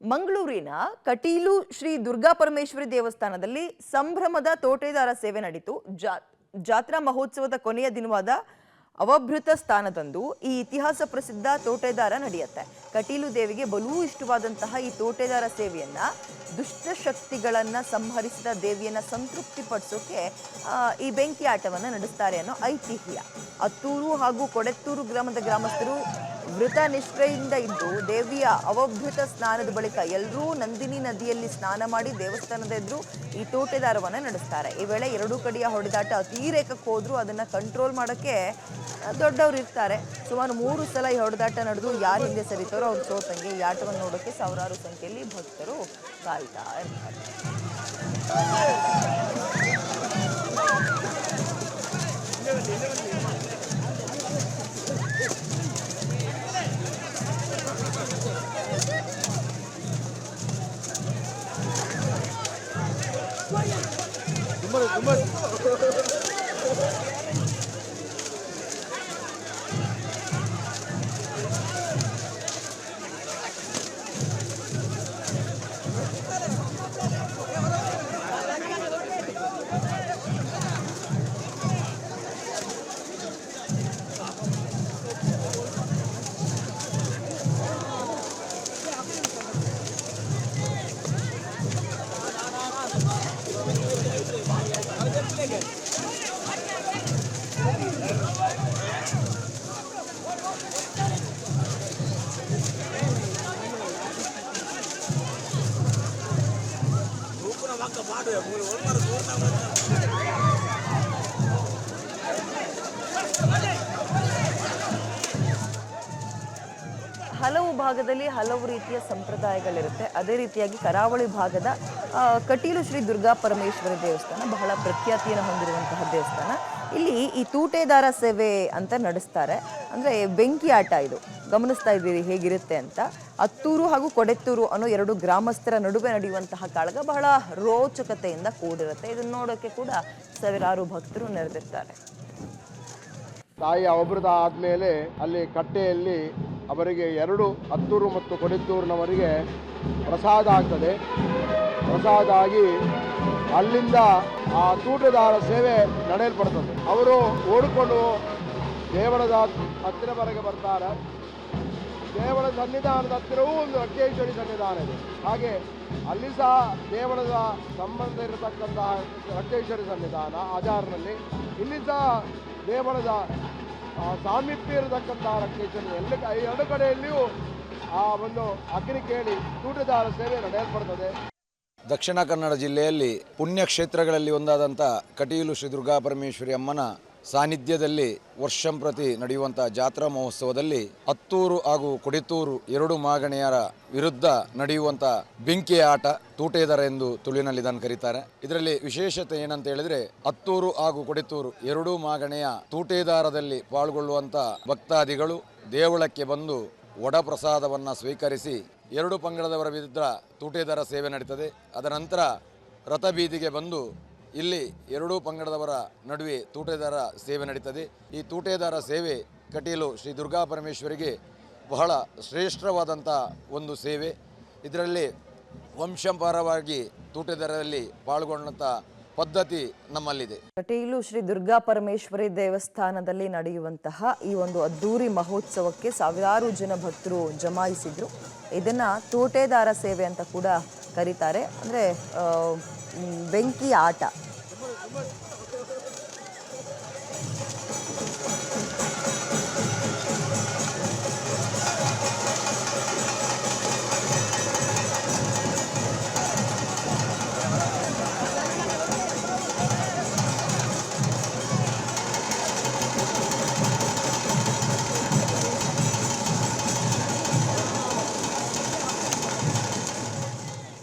ಮಂಗಳೂರಿನ ಕಟೀಲು ಶ್ರೀ ದುರ್ಗಾ ಪರಮೇಶ್ವರಿ ದೇವಸ್ಥಾನದಲ್ಲಿ ಸಂಭ್ರಮದ ತೋಟೇದಾರ ಸೇವೆ ನಡೆಯಿತು. ಜಾತ್ರಾ ಮಹೋತ್ಸವದ ಕೊನೆಯ ದಿನವಾದ ಅವಭೃತ ಸ್ಥಾನದಂದು ಈ ಇತಿಹಾಸ ಪ್ರಸಿದ್ಧ ತೋಟೇದಾರ ನಡೆಯುತ್ತೆ. ಕಟೀಲು ದೇವಿಗೆ ಬಲೂ ಇಷ್ಟವಾದಂತಹ ಈ ತೋಟೇದಾರ ಸೇವೆಯನ್ನ ದುಷ್ಟಶಕ್ತಿಗಳನ್ನ ಸಂಹರಿಸಿದ ದೇವಿಯನ್ನ ಸಂತೃಪ್ತಿ ಪಡಿಸೋಕೆ ಈ ಬೆಂಕಿ ಆಟವನ್ನ ನಡೆಸ್ತಾರೆ ಅನ್ನೋ ಐತಿಹ್ಯ. ಅತ್ತೂರು ಹಾಗೂ ಕೊಡೆತ್ತೂರು ಗ್ರಾಮದ ಗ್ರಾಮಸ್ಥರು ವೃತ ನಿಷ್ಠೆಯಿಂದ ಇದ್ದು ದೇವಿಯ ಅವಭೃತ ಸ್ನಾನದ ಬಳಿಕ ಎಲ್ಲರೂ ನಂದಿನಿ ನದಿಯಲ್ಲಿ ಸ್ನಾನ ಮಾಡಿ ದೇವಸ್ಥಾನದ ಎದುರು ಈ ತೋಟೆದಾರವನ್ನ ನಡೆಸ್ತಾರೆ. ಈ ವೇಳೆ ಎರಡೂ ಕಡೆಯ ಹೊಡೆದಾಟ ಅತಿರೇಕಕ್ಕೆ ಹೋದ್ರು ಅದನ್ನ ಕಂಟ್ರೋಲ್ ಮಾಡೋಕ್ಕೆ ದೊಡ್ಡವರು ಇರ್ತಾರೆ. ಸುಮಾರು 3 ಸಲ ಈ ಹೊಡೆದಾಟ ನಡೆದು ಯಾರು ಹಿಂದೆ ಸರಿತಾರೋ ಅವ್ರು ಸೋತಂಗೆ. ಈ ಆಟವನ್ನು ನೋಡೋಕ್ಕೆ ಸಾವಿರಾರು ಸಂಖ್ಯೆಯಲ್ಲಿ ಭಕ್ತರು ಕಾಯ್ತಾ ಇರ್ತಾರೆ. ಹಲವು ಭಾಗದಲ್ಲಿ ಹಲವು ರೀತಿಯ ಸಂಪ್ರದಾಯಗಳಿರುತ್ತೆ. ಅದೇ ರೀತಿಯಾಗಿ ಕರಾವಳಿ ಭಾಗದ ಕಟೀಲು ಶ್ರೀ ದುರ್ಗಾ ಪರಮೇಶ್ವರಿ ದೇವಸ್ಥಾನ ಬಹಳ ಪ್ರಖ್ಯಾತಿಯನ್ನು ಹೊಂದಿರುವಂತಹ ದೇವಸ್ಥಾನ. ಇಲ್ಲಿ ಈ ತೂಟೇದಾರ ಸೇವೆ ಅಂತ ನಡೆಸ್ತಾರೆ. ಅಂದರೆ ಬೆಂಕಿ ಆಟ ಇದು. ಗಮನಿಸ್ತಾ ಇದ್ದೀರಿ ಹೇಗಿರುತ್ತೆ ಅಂತ. ಅತ್ತೂರು ಹಾಗೂ ಕೊಡೆತ್ತೂರು ಅನ್ನೋ 2 ಗ್ರಾಮಸ್ಥರ ನಡುವೆ ನಡೆಯುವಂತಹ ಕಾಳಗ ಬಹಳ ರೋಚಕತೆಯಿಂದ ಕೂಡಿರುತ್ತೆ. ಇದನ್ನು ನೋಡೋಕ್ಕೆ ಕೂಡ ಸಾವಿರಾರು ಭಕ್ತರು ನೆರೆದಿರ್ತಾರೆ. ತಾಯಿ ಅವಭೃತ ಆದಮೇಲೆ ಅಲ್ಲಿ ಕಟ್ಟೆಯಲ್ಲಿ ಅವರಿಗೆ 2 ಅತ್ತೂರು ಮತ್ತು ಕೊಡೆತ್ತೂರಿನವರಿಗೆ ಪ್ರಸಾದ ಆಗ್ತದೆ. ಪ್ರಸಾದ ಆಗಿ ಅಲ್ಲಿಂದ ಆ ತೂಟದಾರ ಸೇವೆ ನಡೆಯಲ್ಪಡ್ತದೆ. ಅವರು ಓಡಿಕೊಂಡು ದೇವಳದ ಹತ್ತಿರವರೆಗೆ ಬರ್ತಾರೆ. ದೇವಳ ಸನ್ನಿಧಾನದ ಹತ್ತಿರವೂ ಒಂದು ರಕ್ಕೇಶ್ವರಿ ಸನ್ನಿಧಾನ ಇದೆ. ಹಾಗೆ ಅಲ್ಲಿ ಸಹ ದೇವಳದ ಸಂಬಂಧ ಇರತಕ್ಕಂತಹ ರಕ್ಕೇಶ್ವರಿ ಸನ್ನಿಧಾನ ಆಜಾರ್ನಲ್ಲಿ, ಇಲ್ಲಿ ಸಹ ದೇವಳದ ಸಾಮೀಪ್ಯ ಇರತಕ್ಕಂತಹ ರಕ್ಕೇಶ್ವರಿ, ಎರಡು ಕಡೆಯಲ್ಲಿಯೂ ಆ ಒಂದು ಅಗ್ನಿ ಕೇಳಿ ತೂಟದಾರ ಸೇವೆ ನಡೆಯಲ್ಪಡ್ತದೆ. ದಕ್ಷಿಣ ಕನ್ನಡ ಜಿಲ್ಲೆಯಲ್ಲಿ ಪುಣ್ಯಕ್ಷೇತ್ರಗಳಲ್ಲಿ ಒಂದಾದಂಥ ಕಟೀಲು ಶ್ರೀ ದುರ್ಗಾ ಪರಮೇಶ್ವರಿ ಅಮ್ಮನ ಸಾನ್ನಿಧ್ಯದಲ್ಲಿ ವರ್ಷಂಪ್ರತಿ ನಡೆಯುವಂಥ ಜಾತ್ರಾ ಮಹೋತ್ಸವದಲ್ಲಿ ಅತ್ತೂರು ಹಾಗೂ ಕೊಡೆತ್ತೂರು 2 ಮಾಗಣಿಯರ ವಿರುದ್ಧ ನಡೆಯುವಂಥ ಬೆಂಕಿ ಆಟ ತೂಟೇದಾರ ಎಂದು ತುಳುವಿನಲ್ಲಿ ಇದನ್ನು ಕರೀತಾರೆ. ಇದರಲ್ಲಿ ವಿಶೇಷತೆ ಏನಂತ ಹೇಳಿದ್ರೆ, ಅತ್ತೂರು ಹಾಗೂ ಕೊಡೆತ್ತೂರು 2 ಮಾಗಣಿಯ ತೂಟೇದಾರದಲ್ಲಿ ಪಾಲ್ಗೊಳ್ಳುವಂಥ ಭಕ್ತಾದಿಗಳು ದೇವಳಕ್ಕೆ ಬಂದು ಒಡಪ್ರಸಾದವನ್ನು ಸ್ವೀಕರಿಸಿ 2 ಪಂಗಡದವರ ವಿರುದ್ಧ ತೂಟೇದಾರ ಸೇವೆ ನಡೀತದೆ. ಅದರ ನಂತರ ರಥಬೀದಿಗೆ ಬಂದು ಇಲ್ಲಿ 2 ಪಂಗಡದವರ ನಡುವೆ ತೂಟೇದಾರ ಸೇವೆ ನಡೀತದೆ. ಈ ತೂಟೇದಾರ ಸೇವೆ ಕಟೀಲು ಶ್ರೀ ದುರ್ಗಾ ಪರಮೇಶ್ವರಿಗೆ ಬಹಳ ಶ್ರೇಷ್ಠವಾದಂಥ ಒಂದು ಸೇವೆ. ಇದರಲ್ಲಿ ವಂಶಪಾರವಾಗಿ ತೂಟೇದಾರದಲ್ಲಿ ಪಾಲ್ಗೊಂಡಂಥ ಪದ್ಧತಿ ನಮ್ಮಲ್ಲಿದೆ. ಕಟೀಲು ಶ್ರೀ ದುರ್ಗಾ ಪರಮೇಶ್ವರಿ ದೇವಸ್ಥಾನದಲ್ಲಿ ನಡೆಯುವಂತಹ ಈ ಒಂದು ಅದ್ದೂರಿ ಮಹೋತ್ಸವಕ್ಕೆ ಸಾವಿರಾರು ಜನ ಭಕ್ತರು ಜಮಾಯಿಸಿದ್ರು. ಇದನ್ನ ತೋಟೇದಾರ ಸೇವೆ ಅಂತ ಕೂಡ ಕರೀತಾರೆ. ಅಂದರೆ ಬೆಂಕಿ ಆಟ.